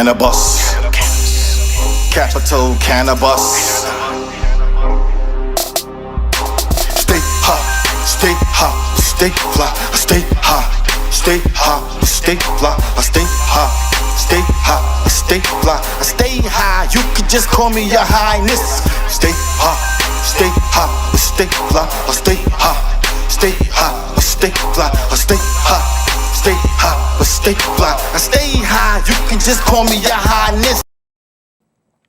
Cannabis, capital cannabis. Stay high, stay high, stay fly. I stay high, stay high, stay fly. I stay high, stay high, stay fly. I stay high. You could just call me your highness. Stay high, stay high, stay fly. I stay high, stay high, stay fly. I stay high. Stay high, but stay fly. I stay high, you can just call me your highness.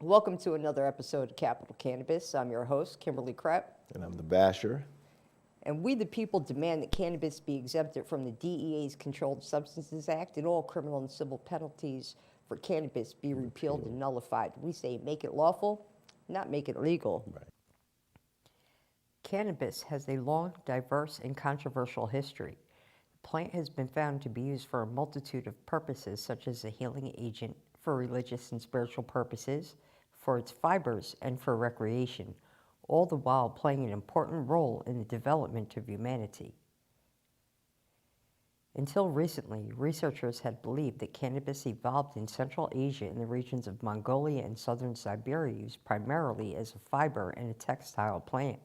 Welcome to another episode of Capital Cannabis. I'm your host, Kimberly Krepp. And I'm the Basher. And we the people demand that cannabis be exempted from the DEA's Controlled Substances Act and all criminal and civil penalties for cannabis be repealed and nullified. We say make it lawful, not make it legal. Right. Cannabis has a long, diverse, and controversial history. The plant has been found to be used for a multitude of purposes, such as a healing agent, for religious and spiritual purposes, for its fibers, and for recreation, all the while playing an important role in the development of humanity. Until recently, researchers had believed that cannabis evolved in Central Asia in the regions of Mongolia and southern Siberia, used primarily as a fiber and a textile plant.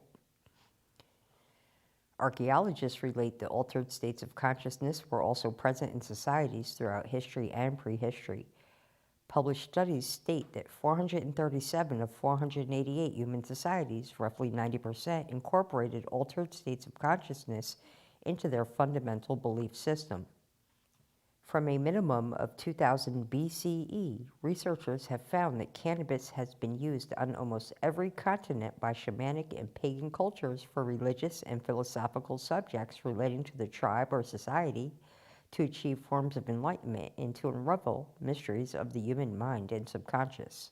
Archaeologists relate that altered states of consciousness were also present in societies throughout history and prehistory. Published studies state that 437 of 488 human societies, roughly 90%, incorporated altered states of consciousness into their fundamental belief system. From a minimum of 2000 BCE, researchers have found that cannabis has been used on almost every continent by shamanic and pagan cultures for religious and philosophical subjects relating to the tribe or society, to achieve forms of enlightenment and to unravel mysteries of the human mind and subconscious.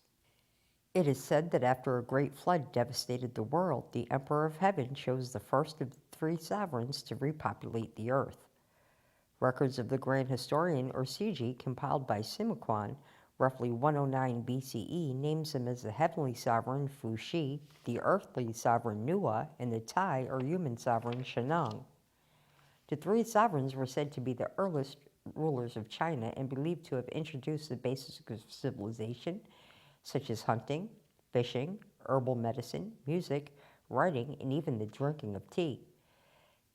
It is said that after a great flood devastated the world, the Emperor of Heaven chose the first of the three sovereigns to repopulate the earth. Records of the Grand Historian, or Siji, compiled by Simiquan, roughly 109 BCE, names him as the heavenly sovereign Fuxi, the earthly sovereign Nua, and the Tai, or human sovereign Shenang. The three sovereigns were said to be the earliest rulers of China and believed to have introduced the basics of civilization, such as hunting, fishing, herbal medicine, music, writing, and even the drinking of tea.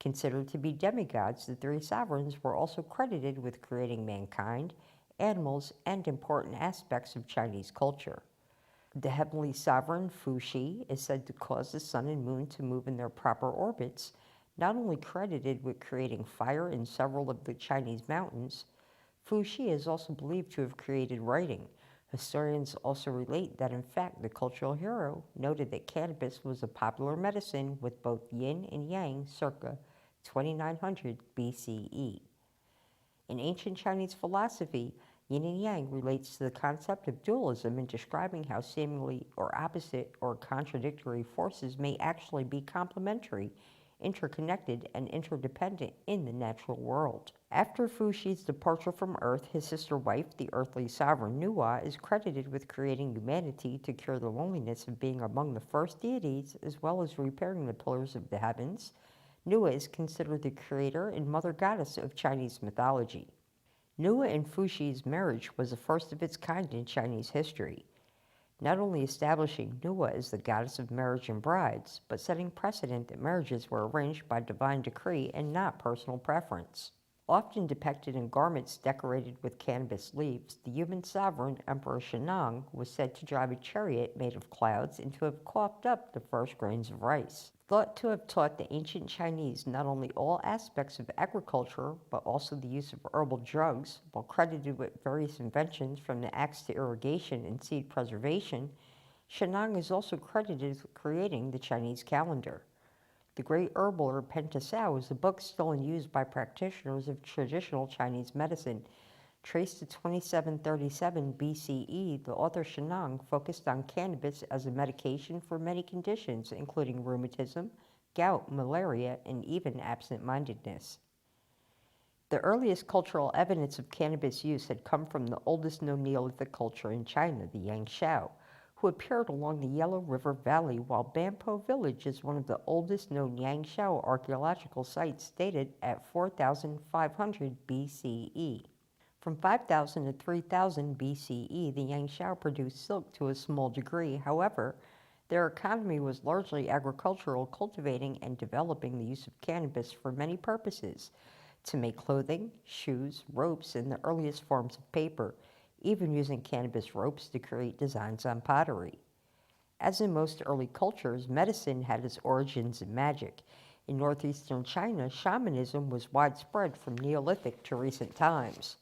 Considered to be demigods, the three sovereigns were also credited with creating mankind, animals, and important aspects of Chinese culture. The heavenly sovereign Fuxi is said to cause the sun and moon to move in their proper orbits, not only credited with creating fire in several of the Chinese mountains. Fuxi is also believed to have created writing. Historians also relate that, in fact, the cultural hero noted that cannabis was a popular medicine with both yin and yang circa 2900 BCE. In ancient Chinese philosophy, yin and yang relates to the concept of dualism in describing how seemingly or opposite or contradictory forces may actually be complementary, interconnected, and interdependent in the natural world. After Fuxi's departure from Earth, his sister wife, the earthly sovereign Nua, is credited with creating humanity to cure the loneliness of being among the first deities, as well as repairing the pillars of the heavens. Nua is considered the creator and mother goddess of Chinese mythology. Nua and Fuxi's marriage was the first of its kind in Chinese history, not only establishing Nua as the goddess of marriage and brides, but setting precedent that marriages were arranged by divine decree and not personal preference. Often depicted in garments decorated with cannabis leaves, the human sovereign, Emperor Shenang, was said to drive a chariot made of clouds and to have coughed up the first grains of rice. Thought to have taught the ancient Chinese not only all aspects of agriculture, but also the use of herbal drugs, while credited with various inventions from the axe to irrigation and seed preservation, Shenang is also credited with creating the Chinese calendar. The Great Herbal Pentasao is a book still in use by practitioners of traditional Chinese medicine. Traced to 2737 BCE, the author Shenang focused on cannabis as a medication for many conditions, including rheumatism, gout, malaria, and even absent-mindedness. The earliest cultural evidence of cannabis use had come from the oldest known Neolithic culture in China, the Yangshao, who appeared along the Yellow River Valley, while Banpo Village is one of the oldest known Yangshao archaeological sites dated at 4500 BCE. From 5000 to 3000 BCE, the Yangshao produced silk to a small degree. However, their economy was largely agricultural, cultivating and developing the use of cannabis for many purposes, to make clothing, shoes, ropes, and the earliest forms of paper, even using cannabis ropes to create designs on pottery. As in most early cultures, medicine had its origins in magic. In northeastern China, shamanism was widespread from Neolithic to recent times.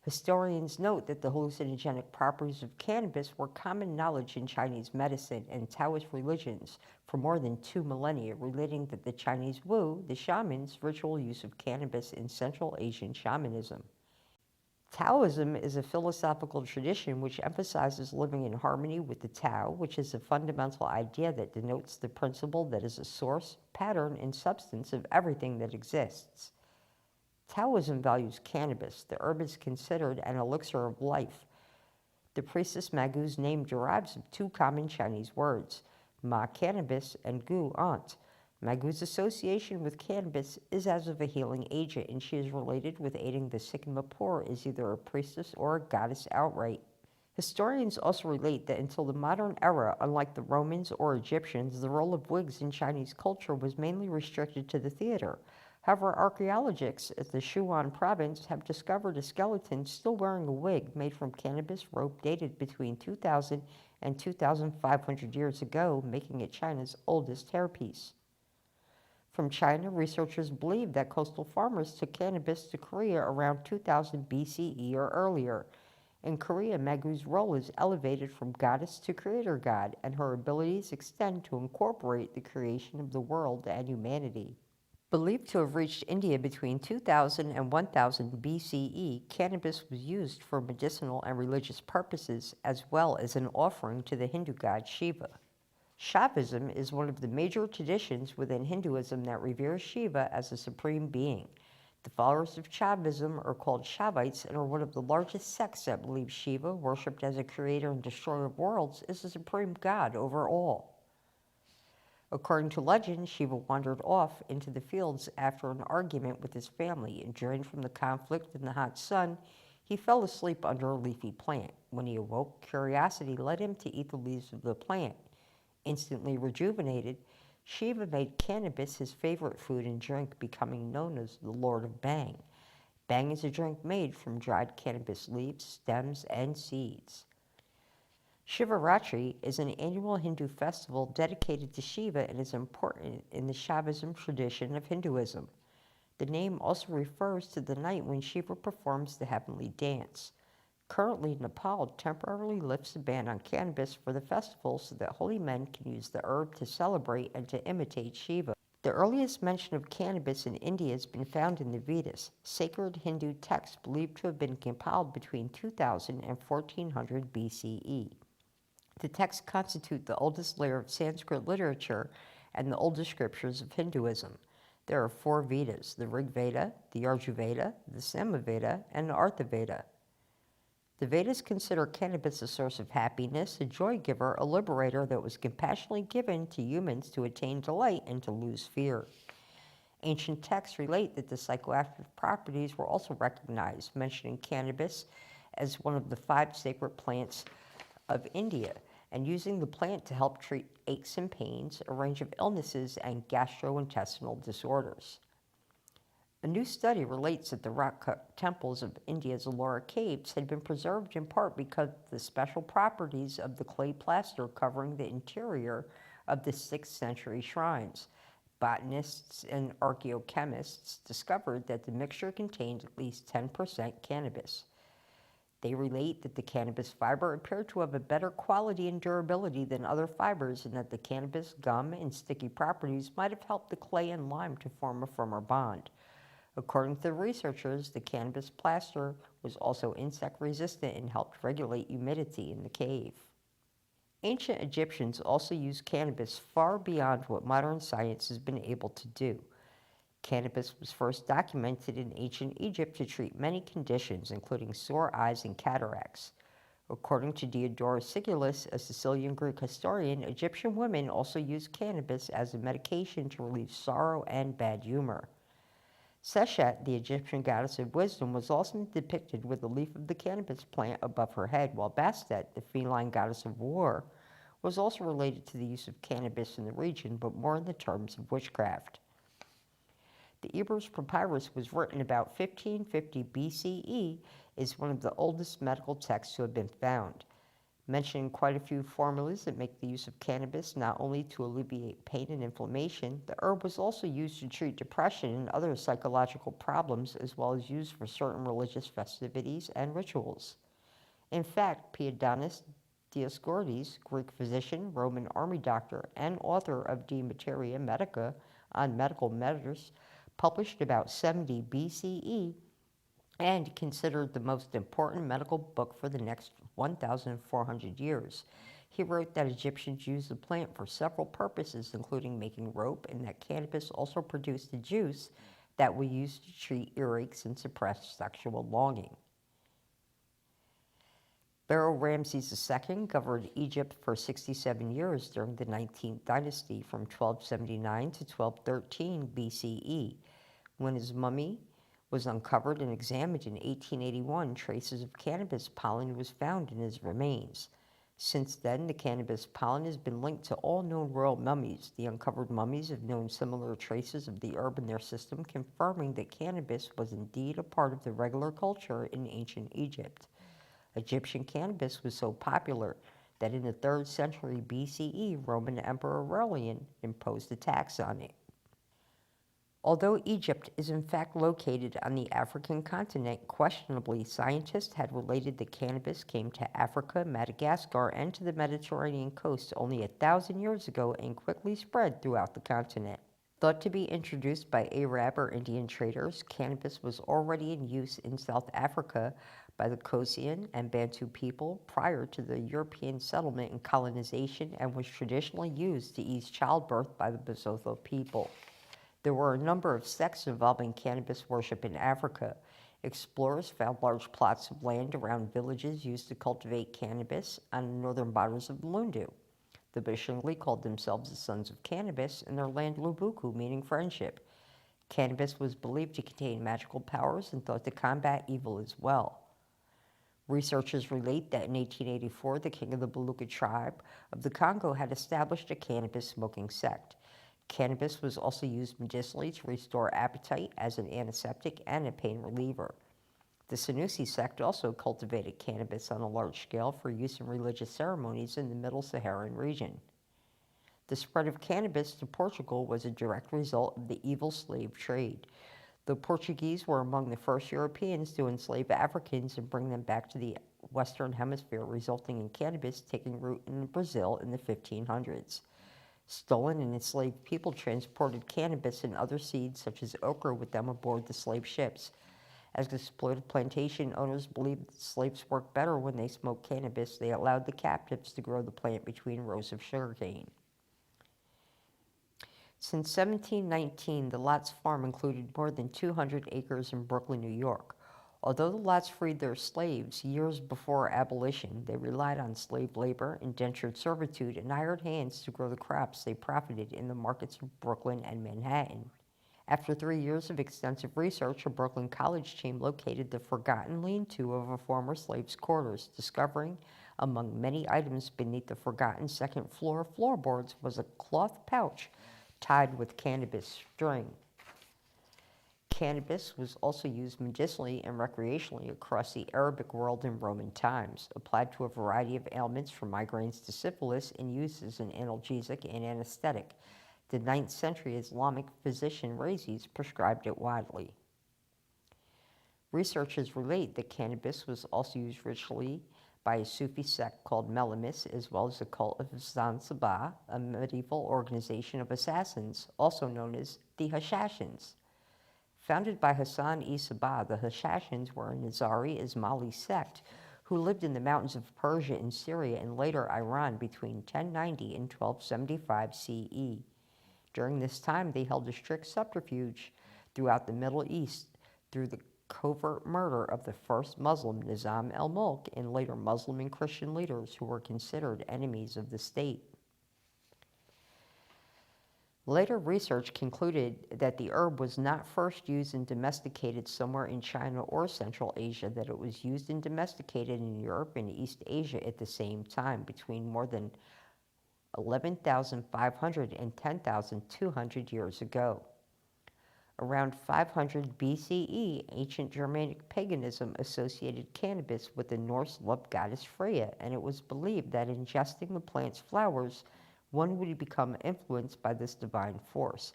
Historians note that the hallucinogenic properties of cannabis were common knowledge in Chinese medicine and Taoist religions for more than 2 millennia, relating that the Chinese Wu, the shamans' ritual use of cannabis in Central Asian shamanism. Taoism is a philosophical tradition which emphasizes living in harmony with the Tao, which is a fundamental idea that denotes the principle that is a source, pattern, and substance of everything that exists. Taoism values cannabis. The herb is considered an elixir of life. The priestess Magu's name derives of 2 common Chinese words, Ma cannabis and Gu aunt. Magu's association with cannabis is as of a healing agent, and she is related with aiding the sick and the poor as either a priestess or a goddess outright. Historians also relate that until the modern era, unlike the Romans or Egyptians, the role of wigs in Chinese culture was mainly restricted to the theater. However, archaeologists at the Sichuan province have discovered a skeleton still wearing a wig made from cannabis rope dated between 2,000 and 2,500 years ago, making it China's oldest hairpiece. From China, researchers believe that coastal farmers took cannabis to Korea around 2000 BCE or earlier. In Korea, Magu's role is elevated from goddess to creator god, and her abilities extend to incorporate the creation of the world and humanity. Believed to have reached India between 2000 and 1000 BCE, cannabis was used for medicinal and religious purposes, as well as an offering to the Hindu god Shiva. Shaivism is one of the major traditions within Hinduism that reveres Shiva as a supreme being. The followers of Shaivism are called Shaivites and are one of the largest sects that believe Shiva, worshipped as a creator and destroyer of worlds, is the supreme god over all. According to legend, Shiva wandered off into the fields after an argument with his family, and drained from the conflict in the hot sun, he fell asleep under a leafy plant. When he awoke, curiosity led him to eat the leaves of the plant. Instantly rejuvenated, Shiva made cannabis his favorite food and drink, becoming known as the Lord of Bang. Bang is a drink made from dried cannabis leaves, stems, and seeds. Shivaratri is an annual Hindu festival dedicated to Shiva and is important in the Shaivism tradition of Hinduism. The name also refers to the night when Shiva performs the heavenly dance. Currently, Nepal temporarily lifts the ban on cannabis for the festival so that holy men can use the herb to celebrate and to imitate Shiva. The earliest mention of cannabis in India has been found in the Vedas, sacred Hindu texts believed to have been compiled between 2000 and 1400 BCE. The texts constitute the oldest layer of Sanskrit literature and the oldest scriptures of Hinduism. There are 4 Vedas, the Rig Veda, the Yajurveda, the Samaveda, and the Artha Veda. The Vedas consider cannabis a source of happiness, a joy giver, a liberator that was compassionately given to humans to attain delight and to lose fear. Ancient texts relate that the psychoactive properties were also recognized, mentioning cannabis as one of the 5 sacred plants of India, and using the plant to help treat aches and pains, a range of illnesses, and gastrointestinal disorders. A new study relates that the rock-cut temples of India's Ellora caves had been preserved in part because of the special properties of the clay plaster covering the interior of the 6th century shrines. Botanists and archaeochemists discovered that the mixture contained at least 10% cannabis. They relate that the cannabis fiber appeared to have a better quality and durability than other fibers, and that the cannabis gum and sticky properties might have helped the clay and lime to form a firmer bond. According to the researchers, the cannabis plaster was also insect resistant and helped regulate humidity in the cave. Ancient Egyptians also used cannabis far beyond what modern science has been able to do. Cannabis was first documented in ancient Egypt to treat many conditions, including sore eyes and cataracts. According to Diodorus Siculus, a Sicilian Greek historian, Egyptian women also used cannabis as a medication to relieve sorrow and bad humor. Seshet, the Egyptian goddess of wisdom, was also depicted with a leaf of the cannabis plant above her head, while Bastet, the feline goddess of war, was also related to the use of cannabis in the region, but more in the terms of witchcraft. The Ebers Papyrus was written about 1550 BCE, is one of the oldest medical texts to have been found, mentioning quite a few formulas that make the use of cannabis not only to alleviate pain and inflammation. The herb was also used to treat depression and other psychological problems, as well as used for certain religious festivities and rituals. In fact, Piedonis Dioscorides, Greek physician, Roman army doctor, and author of De Materia Medica on medical matters, published about 70 BCE and considered the most important medical book for the next 1,400 years. He wrote that Egyptians used the plant for several purposes, including making rope, and that cannabis also produced a juice that was used to treat earaches and suppress sexual longing. Pharaoh Ramses II governed Egypt for 67 years during the 19th dynasty from 1279 to 1213 BCE. When his mummy was uncovered and examined in 1881, traces of cannabis pollen was found in his remains. Since then, the cannabis pollen has been linked to all known royal mummies. The uncovered mummies have known similar traces of the herb in their system, confirming that cannabis was indeed a part of the regular culture in ancient Egypt. Egyptian cannabis was so popular that in the 3rd century BCE, Roman Emperor Aurelian imposed a tax on it. Although Egypt is in fact located on the African continent, questionably, scientists had related that cannabis came to Africa, Madagascar, and to the Mediterranean coast only 1,000 years ago and quickly spread throughout the continent. Thought to be introduced by Arab or Indian traders, cannabis was already in use in South Africa by the Khoisan and Bantu people prior to the European settlement and colonization, and was traditionally used to ease childbirth by the Basotho people. There were a number of sects involving cannabis worship in Africa. Explorers found large plots of land around villages used to cultivate cannabis on the northern borders of Lundu. The Bashungli called themselves the Sons of Cannabis, and their land Lubuku, meaning friendship. Cannabis was believed to contain magical powers and thought to combat evil as well. Researchers relate that in 1884, the king of the Baluka tribe of the Congo had established a cannabis smoking sect. Cannabis was also used medicinally to restore appetite as an antiseptic and a pain reliever. The Sanusi sect also cultivated cannabis on a large scale for use in religious ceremonies in the Middle Saharan region. The spread of cannabis to Portugal was a direct result of the evil slave trade. The Portuguese were among the first Europeans to enslave Africans and bring them back to the Western Hemisphere, resulting in cannabis taking root in Brazil in the 1500s. Stolen and enslaved people transported cannabis and other seeds such as okra with them aboard the slave ships. As exploited plantation owners believed that slaves worked better when they smoked cannabis, they allowed the captives to grow the plant between rows of sugarcane. Since 1719, the Lots farm included more than 200 acres in Brooklyn, New York. Although the Lots freed their slaves years before abolition, they relied on slave labor, indentured servitude, and hired hands to grow the crops they profited in the markets of Brooklyn and Manhattan. After 3 years of extensive research, a Brooklyn college team located the forgotten lean-to of a former slave's quarters, discovering, among many items beneath the forgotten second-floor floorboards, was a cloth pouch tied with cannabis string. Cannabis was also used medicinally and recreationally across the Arabic world in Roman times, applied to a variety of ailments from migraines to syphilis, and used as an analgesic and anesthetic. The 9th century Islamic physician Rhazes prescribed it widely. Researchers relate that cannabis was also used ritually by a Sufi sect called Melamis, as well as the cult of Zanzibar, a medieval organization of assassins, also known as the Hashashins. Founded by Hassan I Sabah, the Hashashins were a Nizari Ismaili sect who lived in the mountains of Persia and Syria and later Iran between 1090 and 1275 CE. During this time, they held a strict subterfuge throughout the Middle East through the covert murder of the first Muslim, Nizam al-Mulk, and later Muslim and Christian leaders who were considered enemies of the state. Later research concluded that the herb was not first used and domesticated somewhere in China or Central Asia, that it was used and domesticated in Europe and East Asia at the same time, between more than 11,500 and 10,200 years ago. Around 500 BCE, ancient Germanic paganism associated cannabis with the Norse love goddess Freya, and it was believed that ingesting the plant's flowers, one would become influenced by this divine force.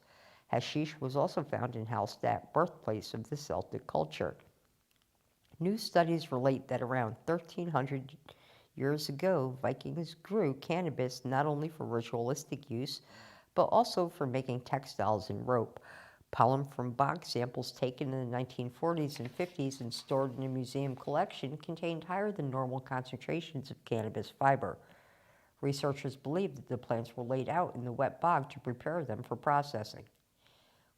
Hashish was also found in Hallstatt, birthplace of the Celtic culture. New studies relate that around 1300 years ago, Vikings grew cannabis not only for ritualistic use, but also for making textiles and rope. Pollen from bog samples taken in the 1940s and 50s and stored in a museum collection contained higher than normal concentrations of cannabis fiber. Researchers believe that the plants were laid out in the wet bog to prepare them for processing.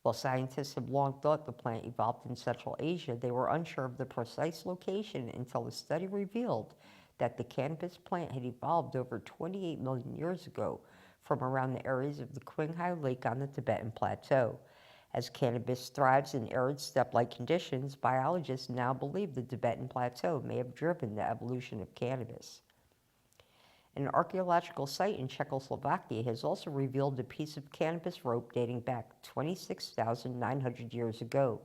While scientists have long thought the plant evolved in Central Asia, they were unsure of the precise location until a study revealed that the cannabis plant had evolved over 28 million years ago from around the areas of the Qinghai Lake on the Tibetan Plateau. As cannabis thrives in arid steppe-like conditions, biologists now believe the Tibetan Plateau may have driven the evolution of cannabis. An archaeological site in Czechoslovakia has also revealed a piece of cannabis rope dating back 26,900 years ago,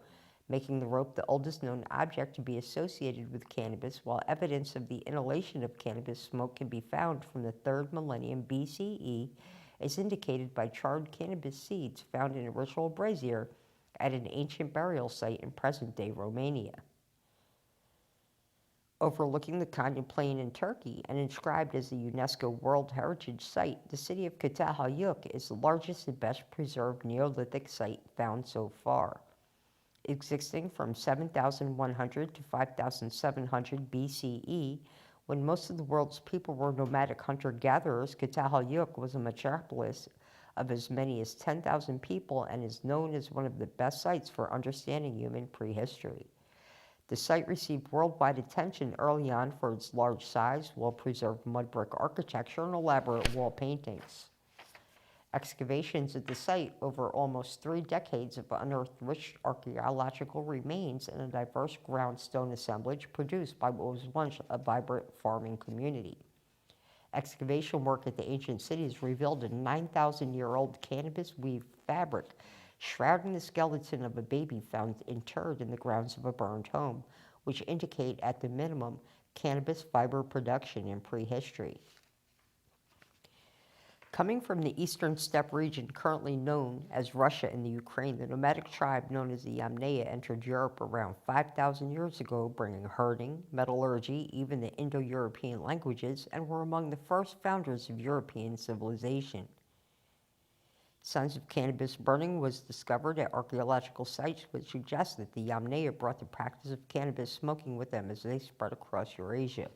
making the rope the oldest known object to be associated with cannabis, while evidence of the inhalation of cannabis smoke can be found from the 3rd millennium BCE, as indicated by charred cannabis seeds found in a ritual brazier at an ancient burial site in present-day Romania. Overlooking the Konya Plain in Turkey and inscribed as a UNESCO World Heritage Site, the city of Kütahyalı is the largest and best preserved Neolithic site found so far. Existing from 7,100 to 5,700 BCE, when most of the world's people were nomadic hunter-gatherers, Kütahyalı was a metropolis of as many as 10,000 people and is known as one of the best sites for understanding human prehistory. The site received worldwide attention early on for its large size, well-preserved mud brick architecture, and elaborate wall paintings. Excavations at the site over almost 3 decades have unearthed rich archaeological remains and a diverse ground stone assemblage produced by what was once a vibrant farming community. Excavation work at the ancient cities revealed a 9,000-year-old cannabis weave fabric shrouding the skeleton of a baby found interred in the grounds of a burned home, which indicate, at the minimum, cannabis fiber production in prehistory. Coming from the eastern steppe region currently known as Russia and the Ukraine, the nomadic tribe known as the Yamnaya entered Europe around 5,000 years ago, bringing herding, metallurgy, even the Indo-European languages, and were among the first founders of European civilization. Signs of cannabis burning was discovered at archaeological sites, which suggests that the Yamnaya brought the practice of cannabis smoking with them as they spread across Eurasia.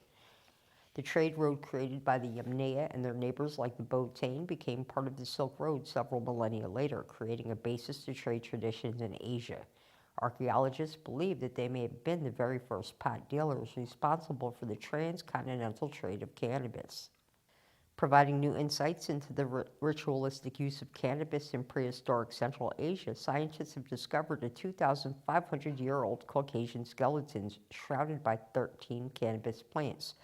The trade road created by the Yamnaya and their neighbors like the Botain became part of the Silk Road several millennia later, creating a basis to trade traditions in Asia. Archaeologists believe that they may have been the very first pot dealers responsible for the transcontinental trade of cannabis. Providing new insights into the ritualistic use of cannabis in prehistoric Central Asia, scientists have discovered a 2,500-year-old Caucasian skeleton shrouded by 13 cannabis plants,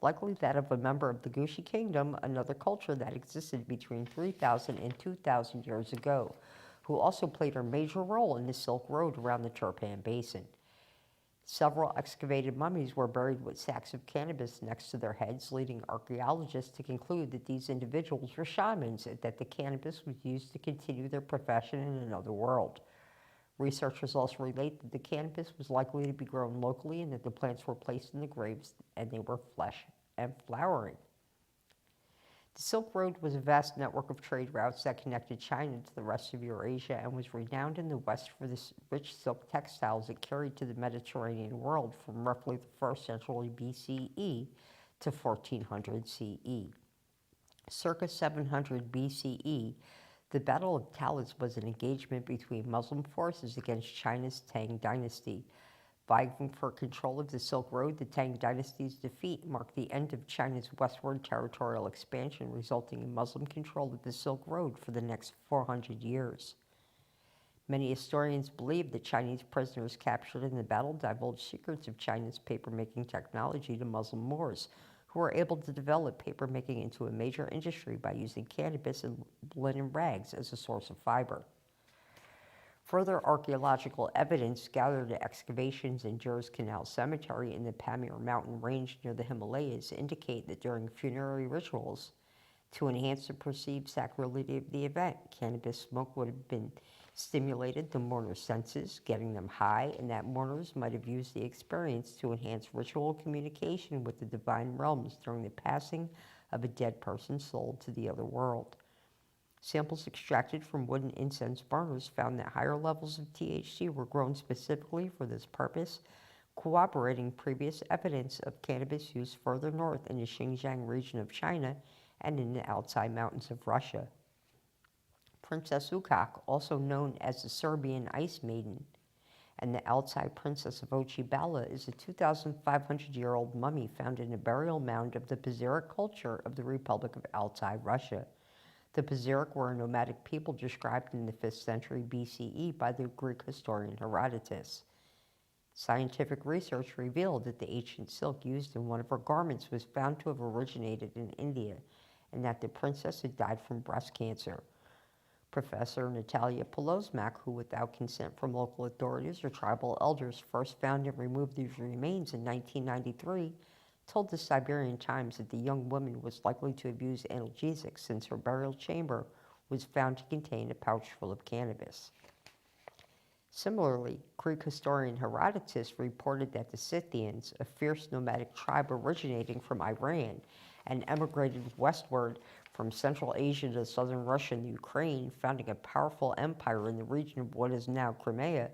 likely that of a member of the Gushi Kingdom, another culture that existed between 3,000 and 2,000 years ago, who also played a major role in the Silk Road around the Turpan Basin. Several excavated mummies were buried with sacks of cannabis next to their heads, leading archaeologists to conclude that these individuals were shamans and that the cannabis was used to continue their profession in another world. Researchers also relate that the cannabis was likely to be grown locally and that the plants were placed in the graves and they were flesh and flowering. The Silk Road was a vast network of trade routes that connected China to the rest of Eurasia and was renowned in the West for the rich silk textiles it carried to the Mediterranean world from roughly the 1st century BCE to 1400 CE. Circa 700 BCE, the Battle of Talas was an engagement between Muslim forces against China's Tang dynasty. Vying for control of the Silk Road, the Tang dynasty's defeat marked the end of China's westward territorial expansion, resulting in Muslim control of the Silk Road for the next 400 years. Many historians believe that Chinese prisoners captured in the battle divulged secrets of China's papermaking technology to Muslim Moors, who were able to develop papermaking into a major industry by using cannabis and linen rags as a source of fiber. Further archaeological evidence gathered at excavations in Jur's Canal Cemetery in the Pamir mountain range near the Himalayas indicate that during funerary rituals, to enhance the perceived sacrality of the event, cannabis smoke would have been stimulated the mourners' senses, getting them high, and that mourners might have used the experience to enhance ritual communication with the divine realms during the passing of a dead person's soul to the other world. Samples extracted from wooden incense burners found that higher levels of THC were grown specifically for this purpose, corroborating previous evidence of cannabis use further north in the Xinjiang region of China and in the Altai Mountains of Russia. Princess Ukak, also known as the Serbian Ice Maiden, and the Altai Princess of Ochibala, is a 2,500-year-old mummy found in a burial mound of the Paziric culture of the Republic of Altai, Russia. The Paziric were a nomadic people described in the 5th century BCE by the Greek historian Herodotus. Scientific research revealed that the ancient silk used in one of her garments was found to have originated in India, and that the princess had died from breast cancer. Professor Natalia Polozmak, who without consent from local authorities or tribal elders first found and removed these remains in 1993, told the Siberian Times that the young woman was likely to have used analgesics since her burial chamber was found to contain a pouch full of cannabis. Similarly, Greek historian Herodotus reported that the Scythians, a fierce nomadic tribe originating from Iran and emigrated westward from Central Asia to southern Russia and Ukraine, founding a powerful empire in the region of what is now Crimea,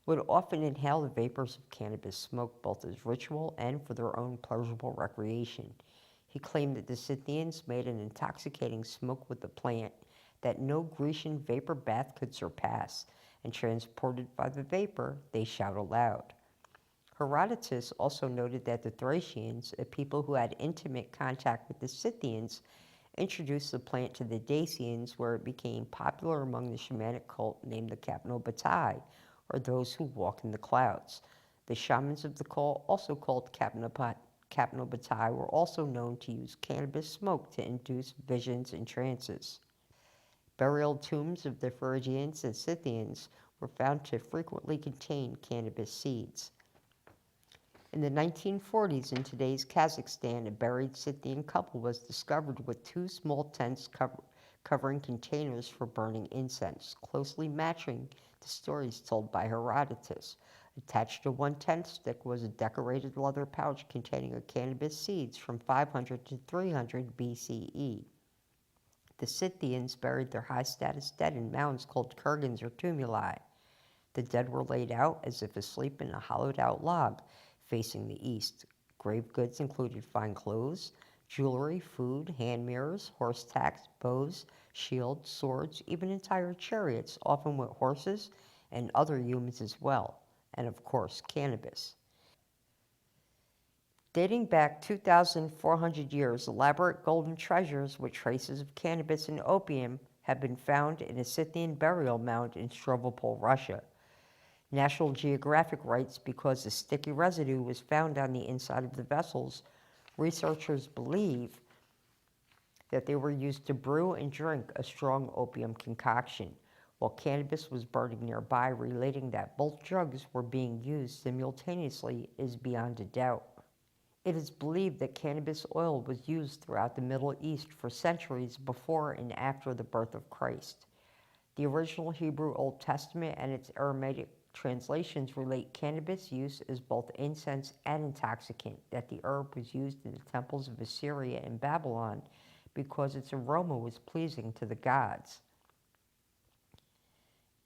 would often inhale the vapors of cannabis smoke both as ritual and for their own pleasurable recreation. He claimed that the Scythians made an intoxicating smoke with the plant that no Grecian vapor bath could surpass, and transported by the vapor, they shout aloud. Herodotus also noted that the Thracians, a people who had intimate contact with the Scythians, introduced the plant to the Dacians, where it became popular among the shamanic cult named the Kapnobatai, or those who walk in the clouds. The shamans of the cult, also called Kapnobatai, were also known to use cannabis smoke to induce visions and trances. Burial tombs of the Phrygians and Scythians were found to frequently contain cannabis seeds. In the 1940s, in today's Kazakhstan, a buried Scythian couple was discovered with two small tents covering containers for burning incense, closely matching the stories told by Herodotus. Attached to one tent stick was a decorated leather pouch containing cannabis seeds from 500 to 300 BCE. The Scythians buried their high-status dead in mounds called kurgans or tumuli. The dead were laid out as if asleep in a hollowed-out log facing the east. Grave goods included fine clothes, jewelry, food, hand mirrors, horse tacks, bows, shields, swords, even entire chariots, often with horses and other humans as well, and of course, cannabis. Dating back 2,400 years, elaborate golden treasures with traces of cannabis and opium have been found in a Scythian burial mound in Stavropol, Russia. National Geographic writes, because the sticky residue was found on the inside of the vessels, researchers believe that they were used to brew and drink a strong opium concoction, while cannabis was burning nearby. Relating that both drugs were being used simultaneously is beyond a doubt. It is believed that cannabis oil was used throughout the Middle East for centuries before and after the birth of Christ. The original Hebrew Old Testament and its Aramaic translations relate cannabis use as both incense and intoxicant, that the herb was used in the temples of Assyria and Babylon because its aroma was pleasing to the gods.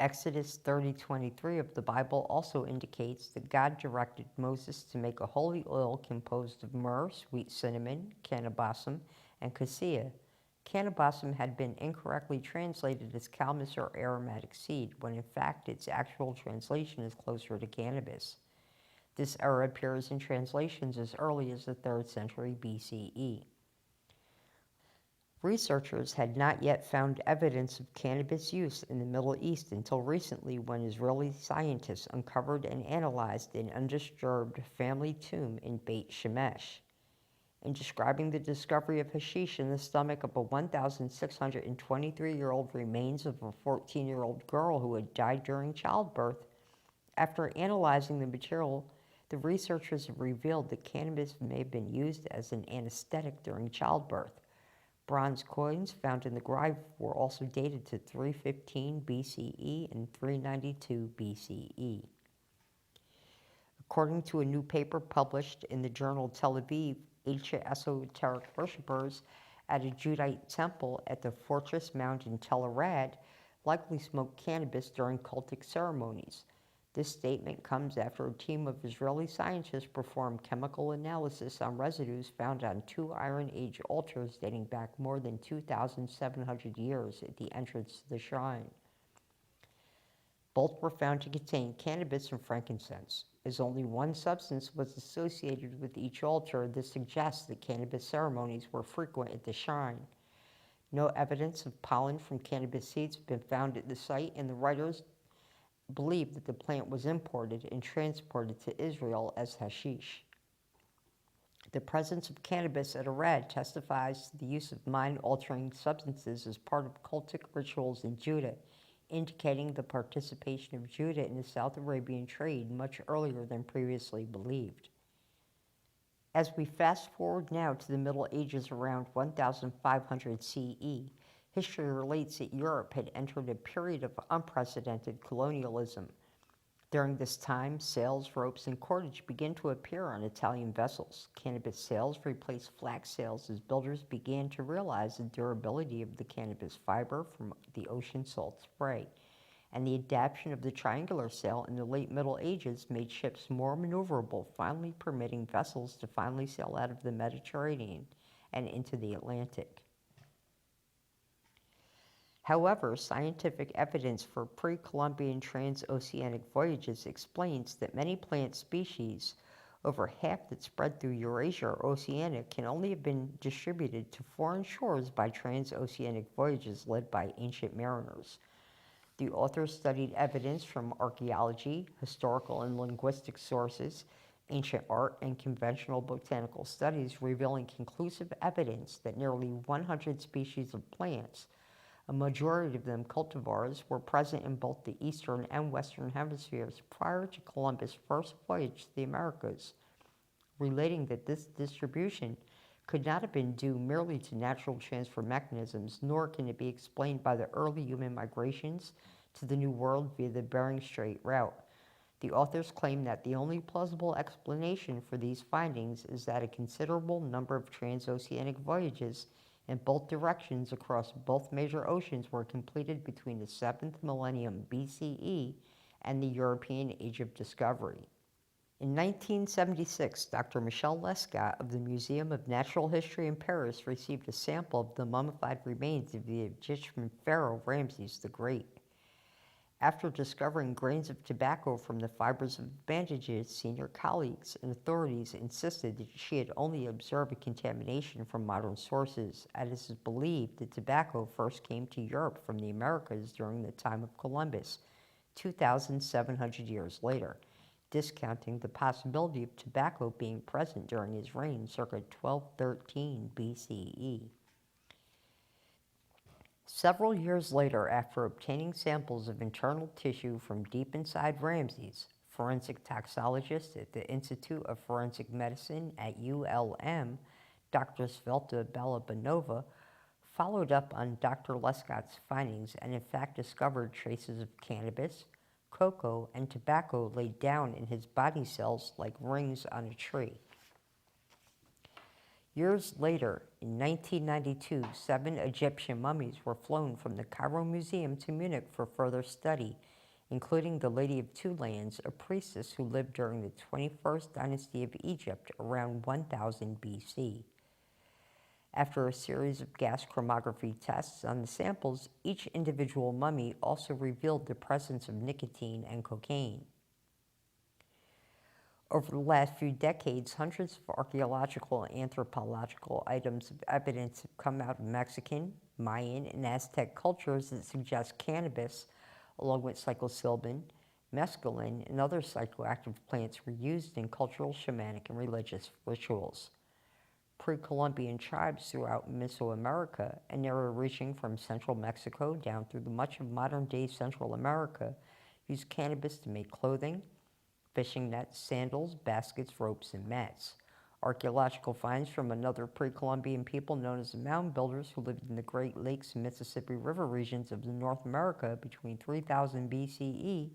Exodus 30:23 of the Bible also indicates that God directed Moses to make a holy oil composed of myrrh, sweet cinnamon, cannabisum, and cassia. Cannabisum had been incorrectly translated as calamus or aromatic seed, when in fact its actual translation is closer to cannabis. This era appears in translations as early as the 3rd century BCE. Researchers had not yet found evidence of cannabis use in the Middle East until recently, when Israeli scientists uncovered and analyzed an undisturbed family tomb in Beit Shemesh. In describing the discovery of hashish in the stomach of a 1,623-year-old remains of a 14-year-old girl who had died during childbirth, after analyzing the material, the researchers have revealed that cannabis may have been used as an anesthetic during childbirth. Bronze coins found in the grave were also dated to 315 BCE and 392 BCE. According to a new paper published in the journal Tel Aviv, ancient esoteric worshippers at a Judite temple at the Fortress Mound in Tel Arad likely smoked cannabis during cultic ceremonies. This statement comes after a team of Israeli scientists performed chemical analysis on residues found on 2 Iron Age altars dating back more than 2,700 years at the entrance to the shrine. Both were found to contain cannabis and frankincense. As only one substance was associated with each altar, this suggests that cannabis ceremonies were frequent at the shrine. No evidence of pollen from cannabis seeds has been found at the site, and the writers believe that the plant was imported and transported to Israel as hashish. The presence of cannabis at Arad testifies to the use of mind-altering substances as part of cultic rituals in Judah, indicating the participation of Judah in the South Arabian trade much earlier than previously believed. As we fast forward now to the Middle Ages around 1500 CE, history relates that Europe had entered a period of unprecedented colonialism. During this time, sails, ropes, and cordage began to appear on Italian vessels. Cannabis sails replaced flax sails as builders began to realize the durability of the cannabis fiber from the ocean salt spray. And the adaptation of the triangular sail in the late Middle Ages made ships more maneuverable, finally permitting vessels to finally sail out of the Mediterranean and into the Atlantic. However, scientific evidence for pre-Columbian transoceanic voyages explains that many plant species, over half that spread through Eurasia or Oceania, can only have been distributed to foreign shores by transoceanic voyages led by ancient mariners. The authors studied evidence from archaeology, historical and linguistic sources, ancient art, and conventional botanical studies, revealing conclusive evidence that nearly 100 species of plants, a majority of them cultivars, were present in both the eastern and western hemispheres prior to Columbus' first voyage to the Americas, relating that this distribution could not have been due merely to natural transfer mechanisms, nor can it be explained by the early human migrations to the New World via the Bering Strait route. The authors claim that the only plausible explanation for these findings is that a considerable number of transoceanic voyages in both directions across both major oceans were completed between the 7th millennium BCE and the European Age of Discovery. In 1976, Dr. Michel Lescot of the Museum of Natural History in Paris received a sample of the mummified remains of the Egyptian pharaoh Ramses the Great. After discovering grains of tobacco from the fibers of bandages, senior colleagues and authorities insisted that she had only observed a contamination from modern sources, as it is believed that tobacco first came to Europe from the Americas during the time of Columbus, 2,700 years later, discounting the possibility of tobacco being present during his reign circa 1213 BCE. Several years later, after obtaining samples of internal tissue from deep inside Ramses, forensic toxicologist at the Institute of Forensic Medicine at ULM, Dr. Svelta Balabanova, followed up on Dr. Lescot's findings and in fact discovered traces of cannabis, cocoa, and tobacco laid down in his body cells like rings on a tree. Years later, in 1992, 7 Egyptian mummies were flown from the Cairo Museum to Munich for further study, including the Lady of Two Lands, a priestess who lived during the 21st dynasty of Egypt around 1000 BC. After a series of gas chromatography tests on the samples, each individual mummy also revealed the presence of nicotine and cocaine. Over the last few decades, hundreds of archaeological and anthropological items of evidence have come out of Mexican, Mayan, and Aztec cultures that suggest cannabis, along with psilocybin, mescaline, and other psychoactive plants were used in cultural, shamanic, and religious rituals. Pre-Columbian tribes throughout Mesoamerica, an area reaching from central Mexico down through much of modern-day Central America, used cannabis to make clothing, fishing nets, sandals, baskets, ropes, and mats. Archaeological finds from another pre-Columbian people known as the Mound Builders, who lived in the Great Lakes and Mississippi River regions of North America between 3000 BCE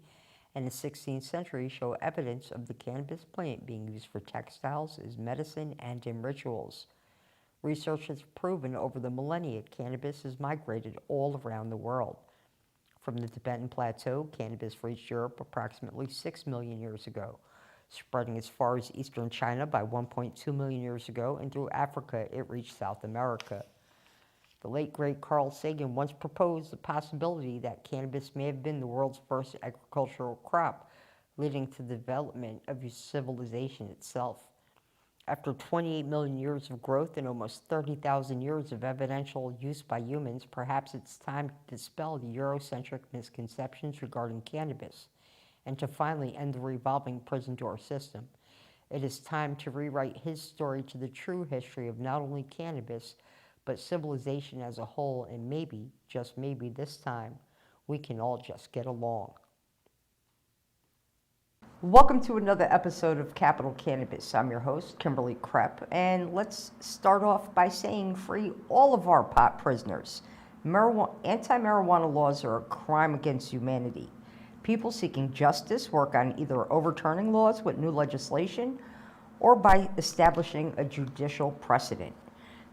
and the 16th century, show evidence of the cannabis plant being used for textiles, as medicine, and in rituals. Research has proven over the millennia cannabis has migrated all around the world. From the Tibetan Plateau, cannabis reached Europe approximately 6 million years ago, spreading as far as eastern China by 1.2 million years ago, and through Africa it reached South America. The late great Carl Sagan once proposed the possibility that cannabis may have been the world's first agricultural crop, leading to the development of civilization itself. After 28 million years of growth and almost 30,000 years of evidential use by humans, perhaps it's time to dispel the Eurocentric misconceptions regarding cannabis and to finally end the revolving prison door system. It is time to rewrite his story to the true history of not only cannabis, but civilization as a whole, and maybe, just maybe this time, we can all just get along. Welcome to another episode of Capital Cannabis. I'm your host, Kimberly Krepp, and let's start off by saying free all of our pot prisoners. Anti-marijuana laws are a crime against humanity. People seeking justice work on either overturning laws with new legislation or by establishing a judicial precedent.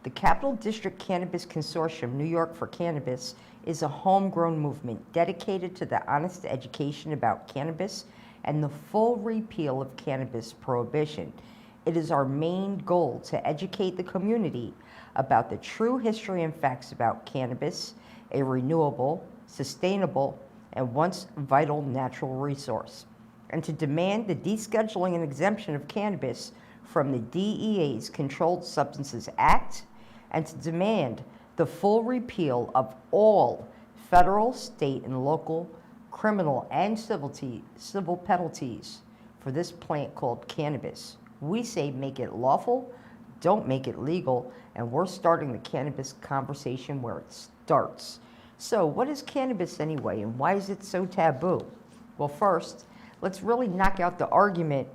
The Capital District Cannabis Consortium, New York for Cannabis, is a homegrown movement dedicated to the honest education about cannabis and the full repeal of cannabis prohibition. It is our main goal to educate the community about the true history and facts about cannabis, a renewable, sustainable, and once vital natural resource, and to demand the descheduling and exemption of cannabis from the DEA's Controlled Substances Act, and to demand the full repeal of all federal, state, and local criminal and civil penalties for this plant called cannabis. We say make it lawful, don't make it legal, and we're starting the cannabis conversation where it starts. So what is cannabis anyway, and why is it so taboo? Well, first, let's really knock out the argument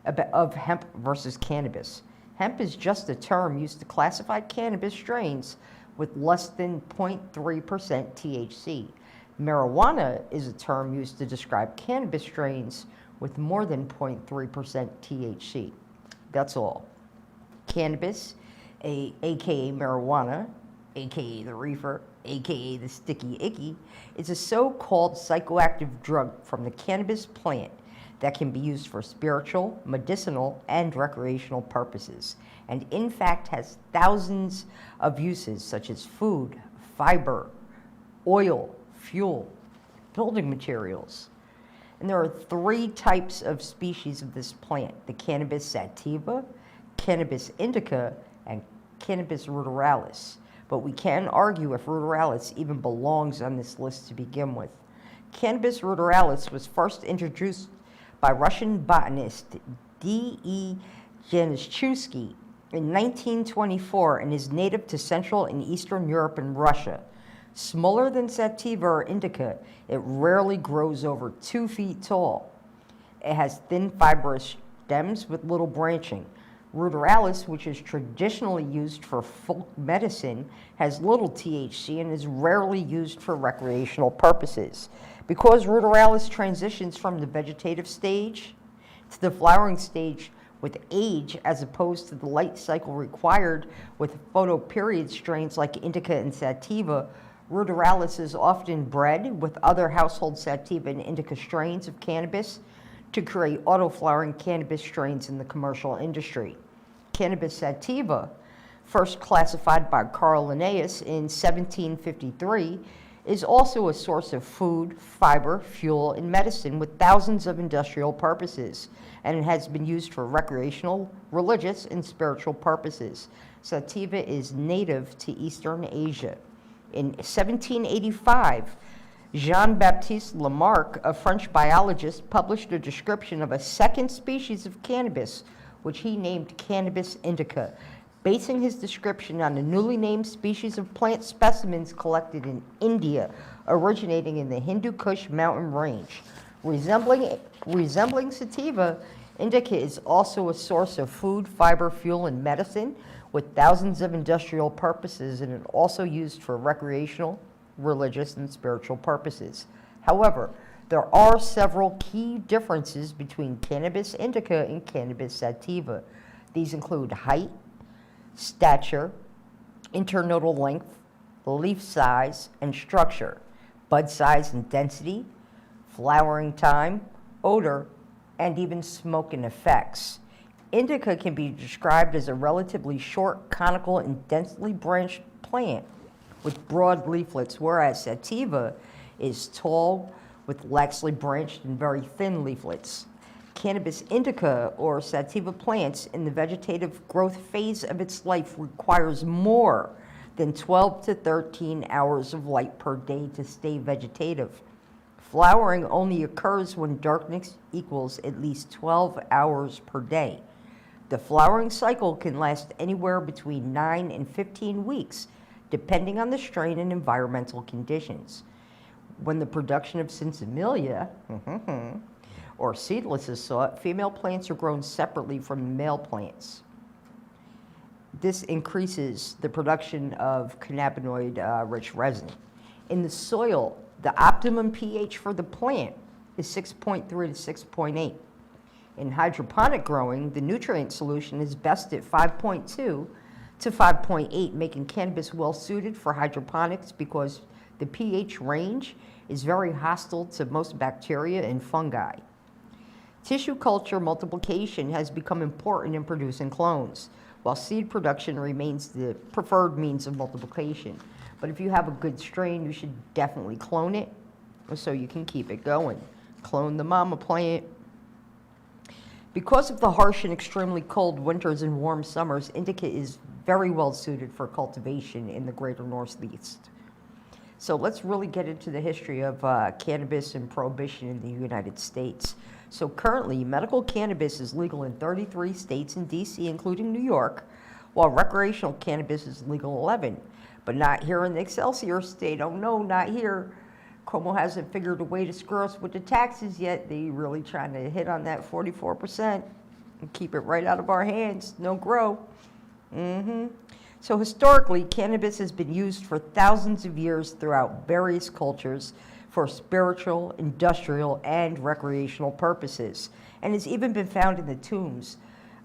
of hemp versus cannabis. Hemp is just a term used to classify cannabis strains with less than 0.3% THC. Marijuana is a term used to describe cannabis strains with more than 0.3% THC. That's all. Cannabis, aka marijuana, aka the reefer, aka the sticky icky, is a so-called psychoactive drug from the cannabis plant that can be used for spiritual, medicinal, and recreational purposes, and in fact has thousands of uses such as food, fiber, oil, fuel, building materials. And there are 3 types of species of this plant: the Cannabis sativa, Cannabis indica, and Cannabis ruderalis. But we can argue if ruderalis even belongs on this list to begin with. Cannabis ruderalis was first introduced by Russian botanist D.E. Januszewski in 1924 and is native to Central and Eastern Europe and Russia. Smaller than sativa or indica, it rarely grows over 2 feet tall. It has thin fibrous stems with little branching. Ruderalis, which is traditionally used for folk medicine, has little THC and is rarely used for recreational purposes. Because ruderalis transitions from the vegetative stage to the flowering stage with age, as opposed to the light cycle required with photoperiod strains like indica and sativa, ruderalis is often bred with other household sativa and indica strains of cannabis to create auto-flowering cannabis strains in the commercial industry. Cannabis sativa, first classified by Carl Linnaeus in 1753, is also a source of food, fiber, fuel, and medicine with thousands of industrial purposes, and it has been used for recreational, religious, and spiritual purposes. Sativa is native to Eastern Asia. In 1785, Jean-Baptiste Lamarck, a French biologist, published a description of a second species of cannabis, which he named Cannabis indica, basing his description on the newly named species of plant specimens collected in India, originating in the Hindu Kush mountain range. Resembling sativa, indica is also a source of food, fiber, fuel, and medicine with thousands of industrial purposes, and it also used for recreational, religious, and spiritual purposes. However, there are several key differences between Cannabis indica and Cannabis sativa. These include height, stature, internodal length, leaf size and structure, bud size and density, flowering time, odor, and even smoking effects. Indica can be described as a relatively short, conical, and densely branched plant with broad leaflets, whereas sativa is tall with laxly branched and very thin leaflets. Cannabis indica, or sativa plants, in the vegetative growth phase of its life requires more than 12 to 13 hours of light per day to stay vegetative. Flowering only occurs when darkness equals at least 12 hours per day. The flowering cycle can last anywhere between 9 and 15 weeks, depending on the strain and environmental conditions. When the production of sinsemilla, or seedless is sought, female plants are grown separately from male plants. This increases the production of cannabinoid-rich resin. In the soil, the optimum pH for the plant is 6.3 to 6.8. In hydroponic growing, the nutrient solution is best at 5.2 to 5.8, making cannabis well suited for hydroponics because the pH range is very hostile to most bacteria and fungi. Tissue culture multiplication has become important in producing clones, while seed production remains the preferred means of multiplication. But if you have a good strain, you should definitely clone it so you can keep it going. Clone the mama plant. Because of the harsh and extremely cold winters and warm summers, indica is very well suited for cultivation in the greater Northeast. So let's really get into the history of cannabis and prohibition in the United States. So currently, medical cannabis is legal in 33 states and DC, including New York, while recreational cannabis is legal in 11, but not here in the Excelsior state. Oh no, not here. Cuomo hasn't figured a way to screw us with the taxes yet. They're really trying to hit on that 44% and keep it right out of our hands. No grow. So historically, cannabis has been used for thousands of years throughout various cultures for spiritual, industrial, and recreational purposes, and has even been found in the tombs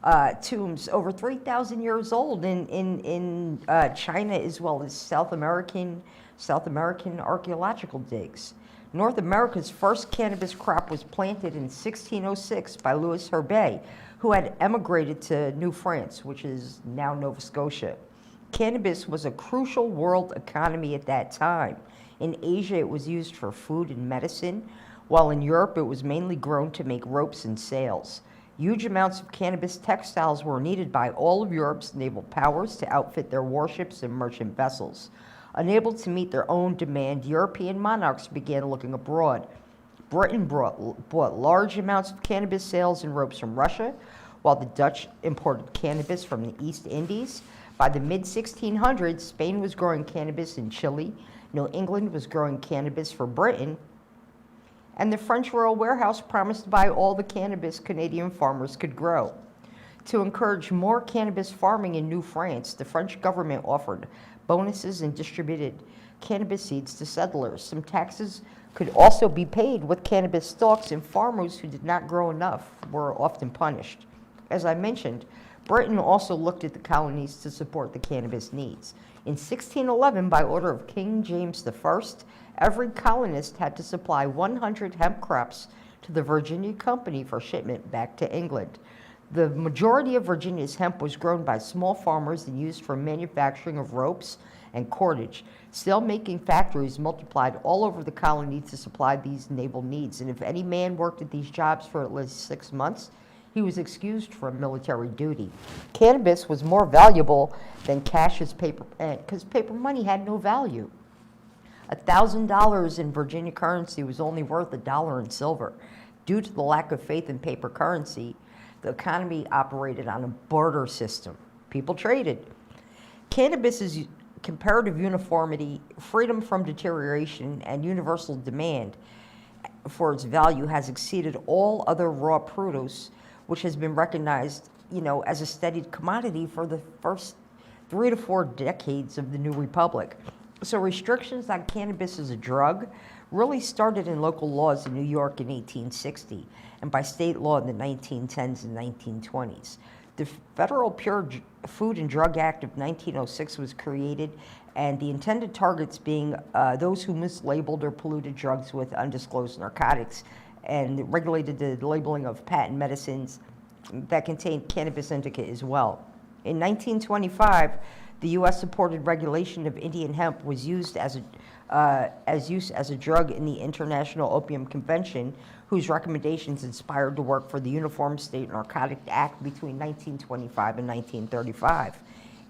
over 3,000 years old in China, as well as South American archaeological digs. North America's first cannabis crop was planted in 1606 by Louis Herbe, who had emigrated to New France, which is now Nova Scotia. Cannabis was a crucial world economy at that time. In Asia, it was used for food and medicine, while in Europe, it was mainly grown to make ropes and sails. Huge amounts of cannabis textiles were needed by all of Europe's naval powers to outfit their warships and merchant vessels. Unable to meet their own demand, European monarchs began looking abroad. Britain bought large amounts of cannabis sails and ropes from Russia, while the Dutch imported cannabis from the East Indies. By the mid-1600s, Spain was growing cannabis in Chile, New England was growing cannabis for Britain, and the French Royal Warehouse promised to buy all the cannabis Canadian farmers could grow. To encourage more cannabis farming in New France, the French government offered bonuses and distributed cannabis seeds to settlers. Some taxes could also be paid with cannabis stalks, and farmers who did not grow enough were often punished. As I mentioned, Britain also looked at the colonies to support the cannabis needs. In 1611, by order of King James I, every colonist had to supply 100 hemp crops to the Virginia Company for shipment back to England. The majority of Virginia's hemp was grown by small farmers and used for manufacturing of ropes and cordage. Sail-making factories multiplied all over the colony to supply these naval needs, and if any man worked at these jobs for at least 6 months, he was excused from military duty. Cannabis was more valuable than cash as paper, because paper money had no value. $1,000 in Virginia currency was only worth $1 in silver. Due to the lack of faith in paper currency, the economy operated on a barter system. People traded. Cannabis's comparative uniformity, freedom from deterioration, and universal demand for its value has exceeded all other raw produce, which has been recognized, as a studied commodity for the first 3 to 4 decades of the new republic. So restrictions on cannabis as a drug really started in local laws in New York in 1860 and by state law in the 1910s and 1920s. The Federal Pure Food and Drug Act of 1906 was created, and the intended targets being those who mislabeled or polluted drugs with undisclosed narcotics, and regulated the labeling of patent medicines that contained cannabis indica as well. In 1925, the U.S. supported regulation of Indian hemp was used as a drug in the International Opium Convention, whose recommendations inspired to work for the Uniform State Narcotic Act between 1925 and 1935.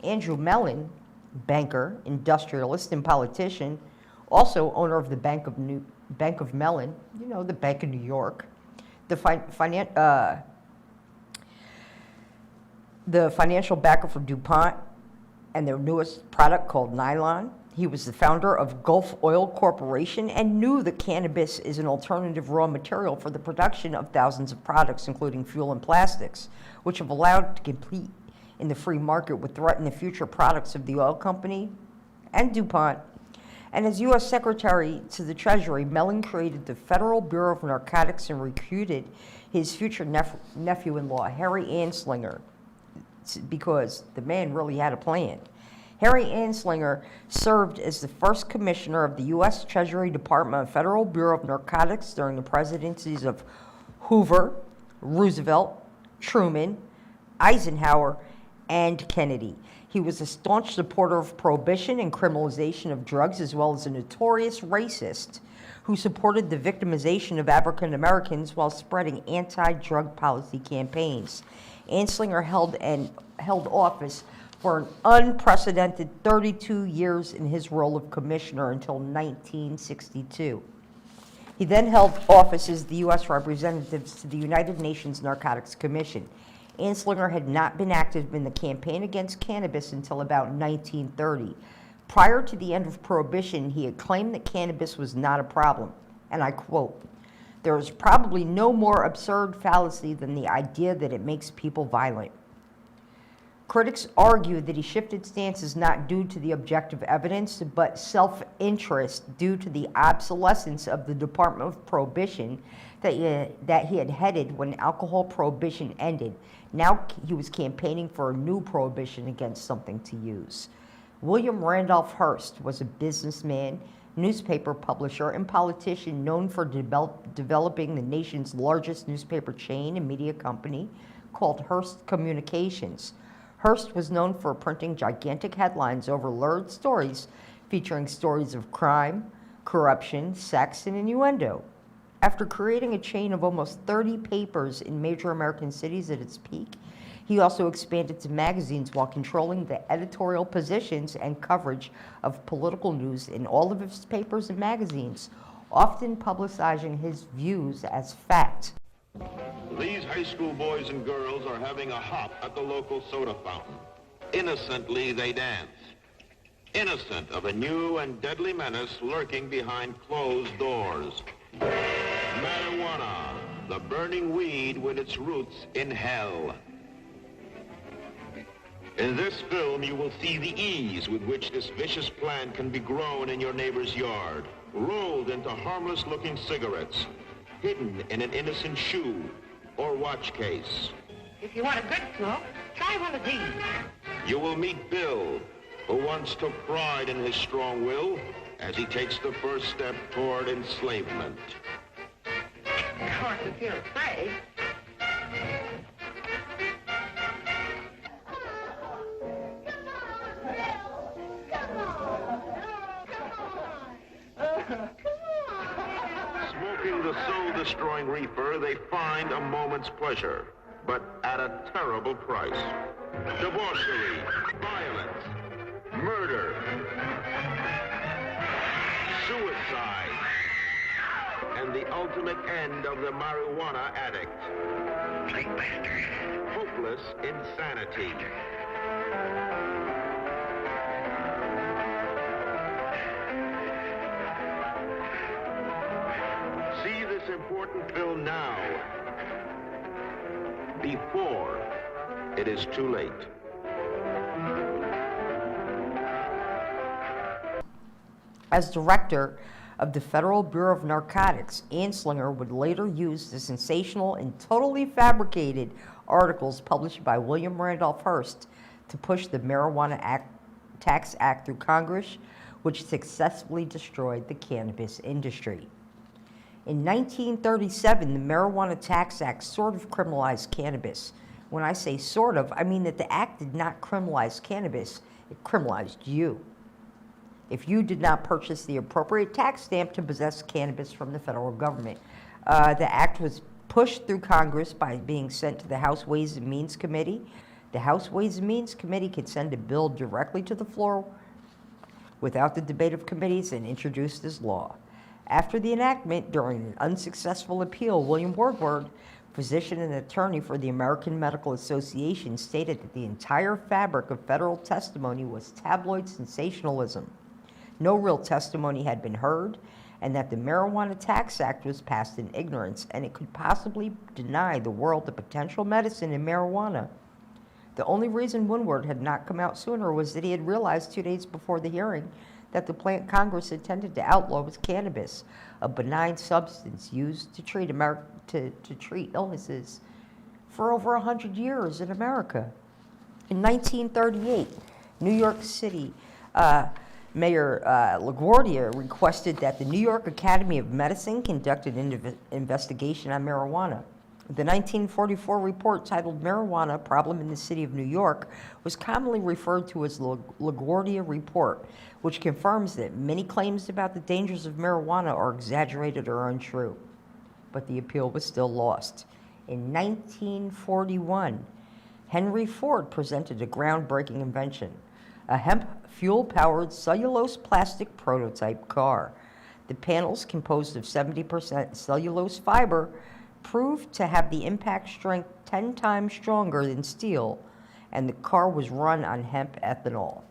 Andrew Mellon, banker, industrialist, and politician, also owner of the Bank of Mellon, the Bank of New York, the financial backer for DuPont, and their newest product called nylon. He was the founder of Gulf Oil Corporation and knew that cannabis is an alternative raw material for the production of thousands of products, including fuel and plastics, which have allowed to compete in the free market would threaten the future products of the oil company and DuPont. And as U.S. Secretary to the Treasury, Mellon created the Federal Bureau of Narcotics and recruited his future nephew-in-law, Harry Anslinger, because the man really had a plan. Harry Anslinger served as the first commissioner of the U.S. Treasury Department of Federal Bureau of Narcotics during the presidencies of Hoover, Roosevelt, Truman, Eisenhower, and Kennedy. He was a staunch supporter of prohibition and criminalization of drugs, as well as a notorious racist who supported the victimization of African Americans while spreading anti-drug policy campaigns. Anslinger held office for an unprecedented 32 years in his role of commissioner until 1962. He then held office as the U.S. representative to the United Nations Narcotics Commission. Anslinger had not been active in the campaign against cannabis until about 1930. Prior to the end of Prohibition, he had claimed that cannabis was not a problem, and I quote, "There is probably no more absurd fallacy than the idea that it makes people violent." Critics argue that he shifted stances not due to the objective evidence, but self-interest due to the obsolescence of the Department of Prohibition that he had headed when alcohol prohibition ended. Now he was campaigning for a new prohibition against something to use. William Randolph Hearst was a businessman, newspaper publisher, and politician known for developing the nation's largest newspaper chain and media company called Hearst Communications. Hearst was known for printing gigantic headlines over lurid stories featuring stories of crime, corruption, sex, and innuendo. After creating a chain of almost 30 papers in major American cities at its peak, he also expanded to magazines while controlling the editorial positions and coverage of political news in all of his papers and magazines, often publicizing his views as fact. These high school boys and girls are having a hop at the local soda fountain. Innocently they dance, innocent of a new and deadly menace lurking behind closed doors. Marijuana, the burning weed with its roots in hell. In this film, you will see the ease with which this vicious plant can be grown in your neighbor's yard, rolled into harmless-looking cigarettes, hidden in an innocent shoe or watch case. If you want a good smoke, try one of these. You will meet Bill, who once took pride in his strong will as he takes the first step toward enslavement. Of course, if you're afraid. Come on. soul-destroying reefer, they find a moment's pleasure, but at a terrible price. Debauchery, violence, murder, suicide, and the ultimate end of the marijuana addict. Hopeless insanity. See this important bill now, before it is too late. As director of the Federal Bureau of Narcotics, Anslinger would later use the sensational and totally fabricated articles published by William Randolph Hearst to push the Tax Act through Congress, which successfully destroyed the cannabis industry. In 1937, the Marijuana Tax Act sort of criminalized cannabis. When I say sort of, I mean that the act did not criminalize cannabis, it criminalized you. If you did not purchase the appropriate tax stamp to possess cannabis from the federal government. The act was pushed through Congress by being sent to the House Ways and Means Committee. The House Ways and Means Committee could send a bill directly to the floor without the debate of committees and introduced as law. After the enactment, during an unsuccessful appeal, William Woodward, physician and attorney for the American Medical Association, stated that the entire fabric of federal testimony was tabloid sensationalism. No real testimony had been heard, and that the Marijuana Tax Act was passed in ignorance, and it could possibly deny the world the potential medicine in marijuana. The only reason Woodward had not come out sooner was that he had realized 2 days before the hearing that the plant Congress intended to outlaw was cannabis, a benign substance used to treat treat illnesses for over 100 years in America. In 1938, New York City Mayor LaGuardia requested that the New York Academy of Medicine conduct an investigation on marijuana. The 1944 report titled Marijuana, Problem in the City of New York was commonly referred to as LaGuardia Report, which confirms that many claims about the dangers of marijuana are exaggerated or untrue. But the appeal was still lost. In 1941, Henry Ford presented a groundbreaking invention, a hemp fuel-powered cellulose plastic prototype car. The panels, composed of 70% cellulose fiber, proved to have the impact strength 10 times stronger than steel, and the car was run on hemp ethanol.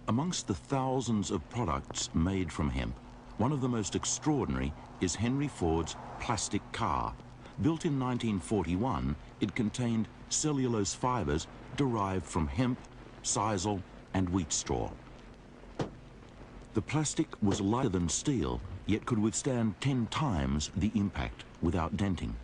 Amongst the thousands of products made from hemp, one of the most extraordinary is Henry Ford's plastic car. Built in 1941, it contained cellulose fibers derived from hemp, sisal, and wheat straw. The plastic was lighter than steel, yet could withstand 10 times the impact without denting.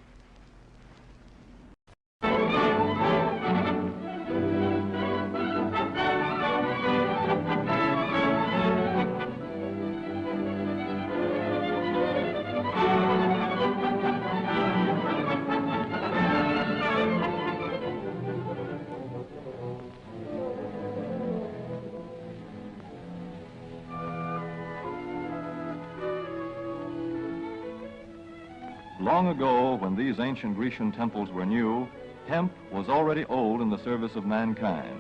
Long ago, when these ancient Grecian temples were new, hemp was already old in the service of mankind.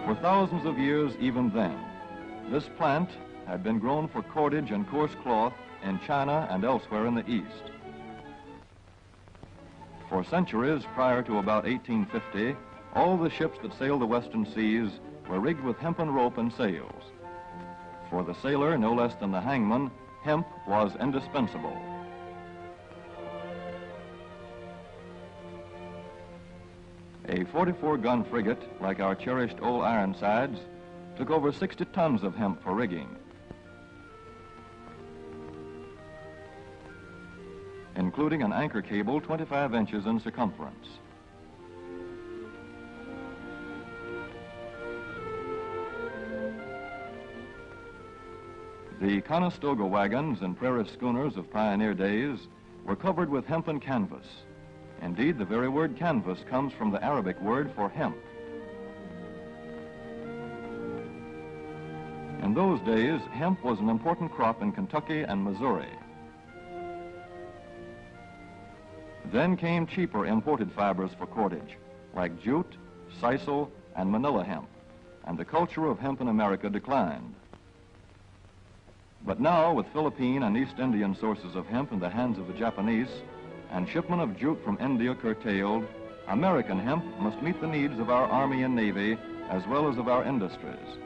For thousands of years even then, this plant had been grown for cordage and coarse cloth in China and elsewhere in the East. For centuries prior to about 1850, all the ships that sailed the western seas were rigged with hempen rope and sails. For the sailor, no less than the hangman, hemp was indispensable. A 44-gun frigate, like our cherished old Ironsides, took over 60 tons of hemp for rigging. Including an anchor cable 25 inches in circumference. The Conestoga wagons and prairie schooners of pioneer days were covered with hempen canvas. Indeed, the very word canvas comes from the Arabic word for hemp. In those days, hemp was an important crop in Kentucky and Missouri. Then came cheaper imported fibers for cordage, like jute, sisal, and manila hemp, and the culture of hemp in America declined. But now, with Philippine and East Indian sources of hemp in the hands of the Japanese, and shipment of jute from India curtailed, American hemp must meet the needs of our Army and Navy as well as of our industries.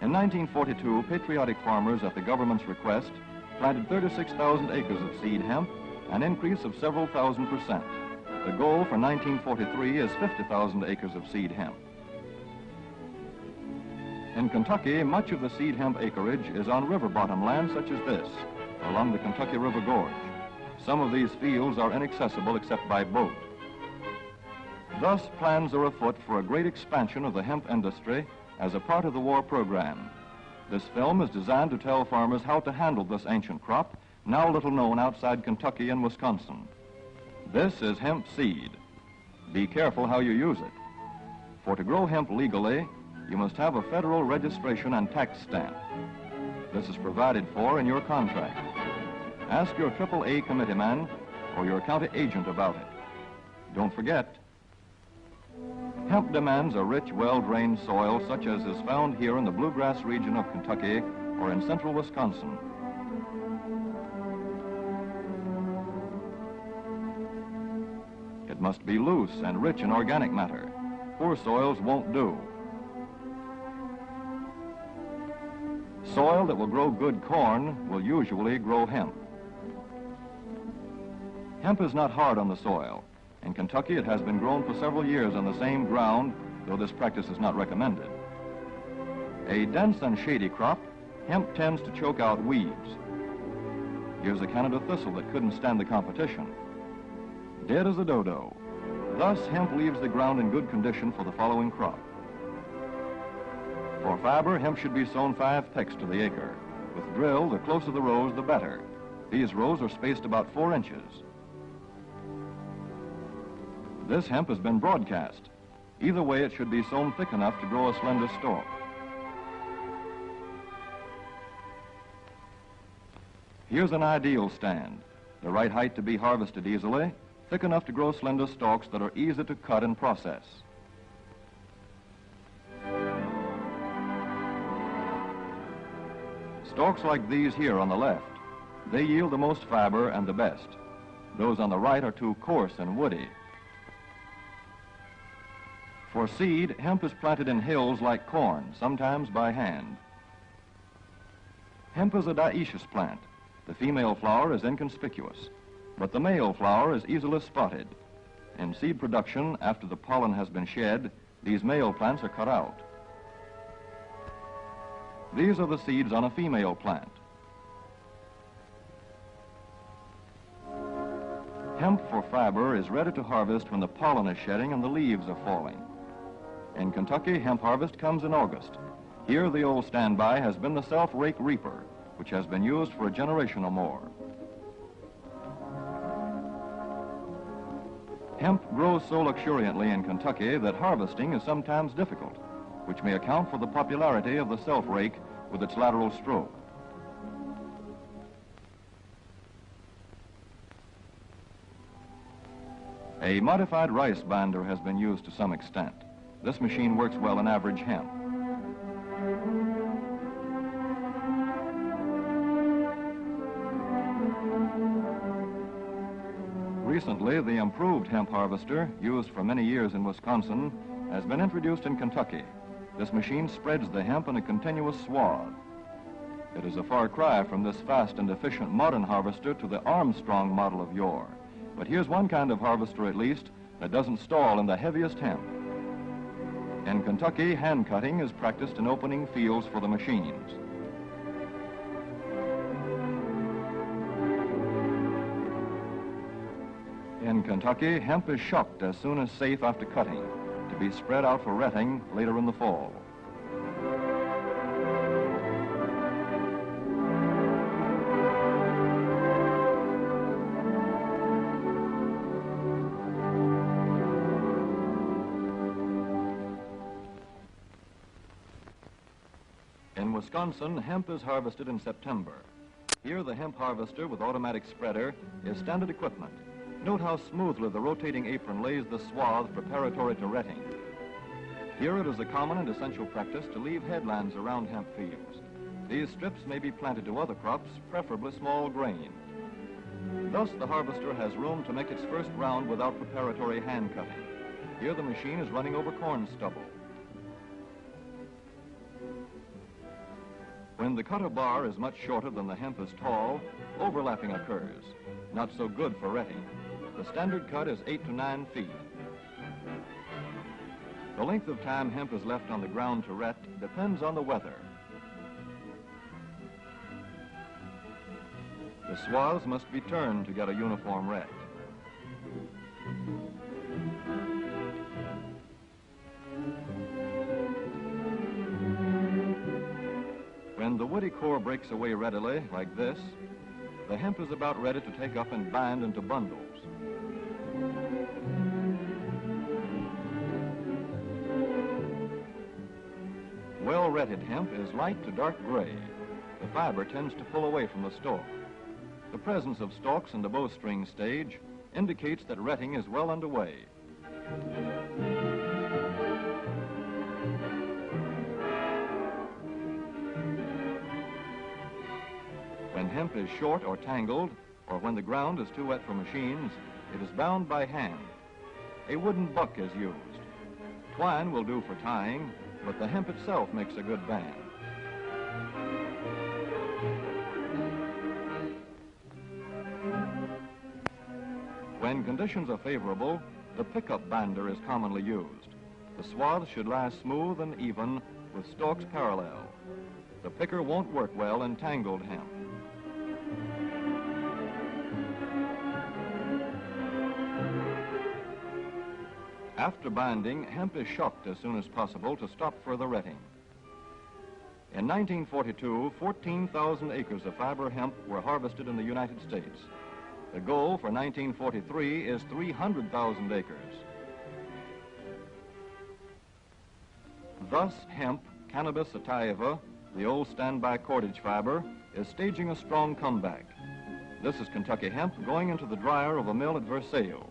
In 1942, patriotic farmers, at the government's request, planted 36,000 acres of seed hemp, an increase of several thousand%. The goal for 1943 is 50,000 acres of seed hemp. In Kentucky, much of the seed hemp acreage is on river bottom land such as this, along the Kentucky River Gorge. Some of these fields are inaccessible except by boat. Thus, plans are afoot for a great expansion of the hemp industry as a part of the war program. This film is designed to tell farmers how to handle this ancient crop, now little known outside Kentucky and Wisconsin. This is hemp seed. Be careful how you use it. For to grow hemp legally, you must have a federal registration and tax stamp. This is provided for in your contract. Ask your AAA committeeman or your county agent about it. Don't forget, hemp demands a rich, well-drained soil such as is found here in the bluegrass region of Kentucky or in central Wisconsin. It must be loose and rich in organic matter. Poor soils won't do. Soil that will grow good corn will usually grow hemp. Hemp is not hard on the soil. In Kentucky, it has been grown for several years on the same ground, though this practice is not recommended. A dense and shady crop, hemp tends to choke out weeds. Here's a Canada thistle that couldn't stand the competition. Dead as a dodo. Thus, hemp leaves the ground in good condition for the following crop. For fiber, hemp should be sown 5 pecks to the acre. With drill, the closer the rows, the better. These rows are spaced about 4 inches. This hemp has been broadcast. Either way, it should be sown thick enough to grow a slender stalk. Here's an ideal stand. The right height to be harvested easily, thick enough to grow slender stalks that are easy to cut and process. Stalks like these here on the left, they yield the most fiber and the best. Those on the right are too coarse and woody. For seed, hemp is planted in hills like corn, sometimes by hand. Hemp is a dioecious plant. The female flower is inconspicuous, but the male flower is easily spotted. In seed production, after the pollen has been shed, these male plants are cut out. These are the seeds on a female plant. Hemp for fiber is ready to harvest when the pollen is shedding and the leaves are falling. In Kentucky, hemp harvest comes in August. Here, the old standby has been the self-rake reaper, which has been used for a generation or more. Hemp grows so luxuriantly in Kentucky that harvesting is sometimes difficult, which may account for the popularity of the self-rake with its lateral stroke. A modified rice binder has been used to some extent. This machine works well in average hemp. Recently, the improved hemp harvester, used for many years in Wisconsin, has been introduced in Kentucky. This machine spreads the hemp in a continuous swath. It is a far cry from this fast and efficient modern harvester to the Armstrong model of yore. But here's one kind of harvester, at least, that doesn't stall in the heaviest hemp. In Kentucky, hand cutting is practiced in opening fields for the machines. In Kentucky, hemp is shucked as soon as safe after cutting, to be spread out for retting later in the fall. In Wisconsin, hemp is harvested in September. Here, the hemp harvester with automatic spreader is standard equipment. Note how smoothly the rotating apron lays the swath preparatory to retting. Here it is a common and essential practice to leave headlands around hemp fields. These strips may be planted to other crops, preferably small grain. Thus, the harvester has room to make its first round without preparatory hand cutting. Here, the machine is running over corn stubble. When the cutter bar is much shorter than the hemp is tall, overlapping occurs. Not so good for retting. The standard cut is 8 to 9 feet. The length of time hemp is left on the ground to ret depends on the weather. The swaths must be turned to get a uniform ret. When the woody core breaks away readily, like this, the hemp is about ready to take up and bind into bundles. Well-retted hemp is light to dark gray. The fiber tends to pull away from the stalk. The presence of stalks in the bowstring stage indicates that retting is well underway. When hemp is short or tangled, or when the ground is too wet for machines, it is bound by hand. A wooden buck is used. Twine will do for tying, but the hemp itself makes a good band. When conditions are favorable, the pickup binder is commonly used. The swaths should lie smooth and even with stalks parallel. The picker won't work well in tangled hemp. After binding, hemp is shucked as soon as possible to stop further retting. In 1942, 14,000 acres of fiber hemp were harvested in the United States. The goal for 1943 is 300,000 acres. Thus, hemp, Cannabis sativa, the old standby cordage fiber, is staging a strong comeback. This is Kentucky hemp going into the dryer of a mill at Versailles.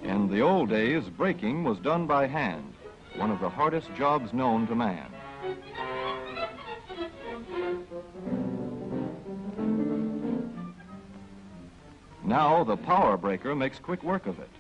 In the old days, breaking was done by hand, one of the hardest jobs known to man. Now the power breaker makes quick work of it.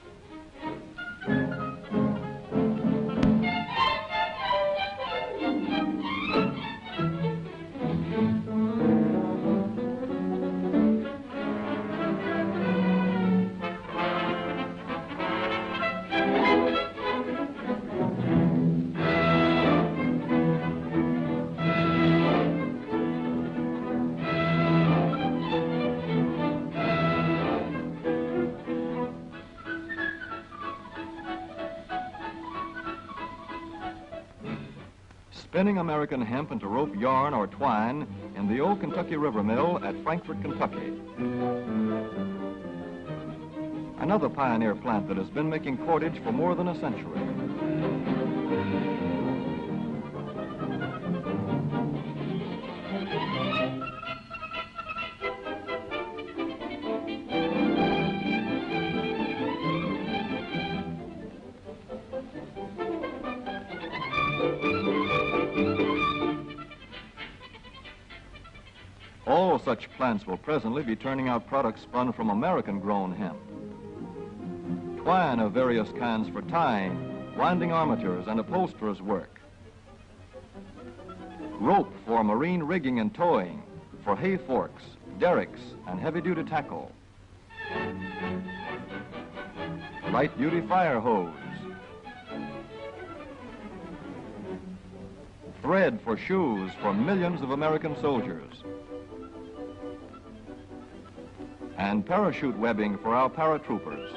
Spinning American hemp into rope yarn or twine in the old Kentucky River Mill at Frankfort, Kentucky. Another pioneer plant that has been making cordage for more than a century. All such plants will presently be turning out products spun from American-grown hemp. Twine of various kinds for tying, winding armatures, and upholsterers' work. Rope for marine rigging and towing, for hay forks, derricks, and heavy-duty tackle. Light-duty fire hose. Thread for shoes for millions of American soldiers. And parachute webbing for our paratroopers.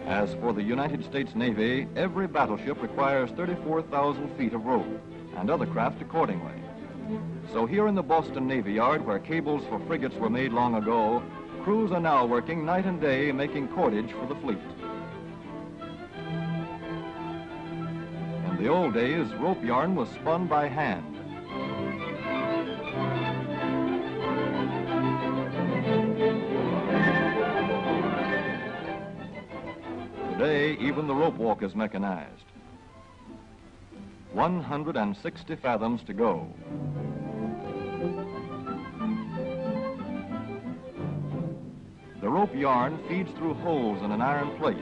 As for the United States Navy, every battleship requires 34,000 feet of rope, and other craft accordingly. So here in the Boston Navy Yard, where cables for frigates were made long ago, crews are now working night and day making cordage for the fleet. In the old days, rope yarn was spun by hand. Today, even the rope walk is mechanized. 160 fathoms to go. The rope yarn feeds through holes in an iron plate.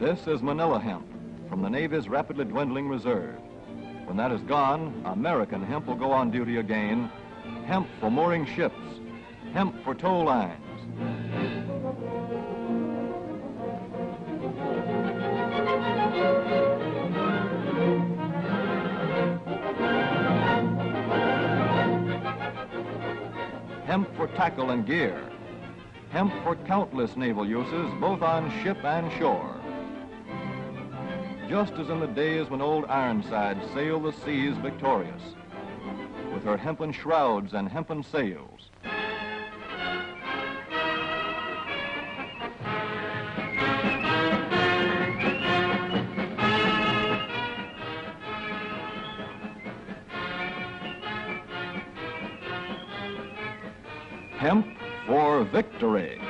This is Manila hemp from the Navy's rapidly dwindling reserve. When that is gone, American hemp will go on duty again. Hemp for mooring ships, hemp for tow lines. Hemp for tackle and gear. Hemp for countless naval uses, both on ship and shore. Just as in the days when old Ironside sailed the seas victorious, with her hempen shrouds and hempen sails. Hemp for victory.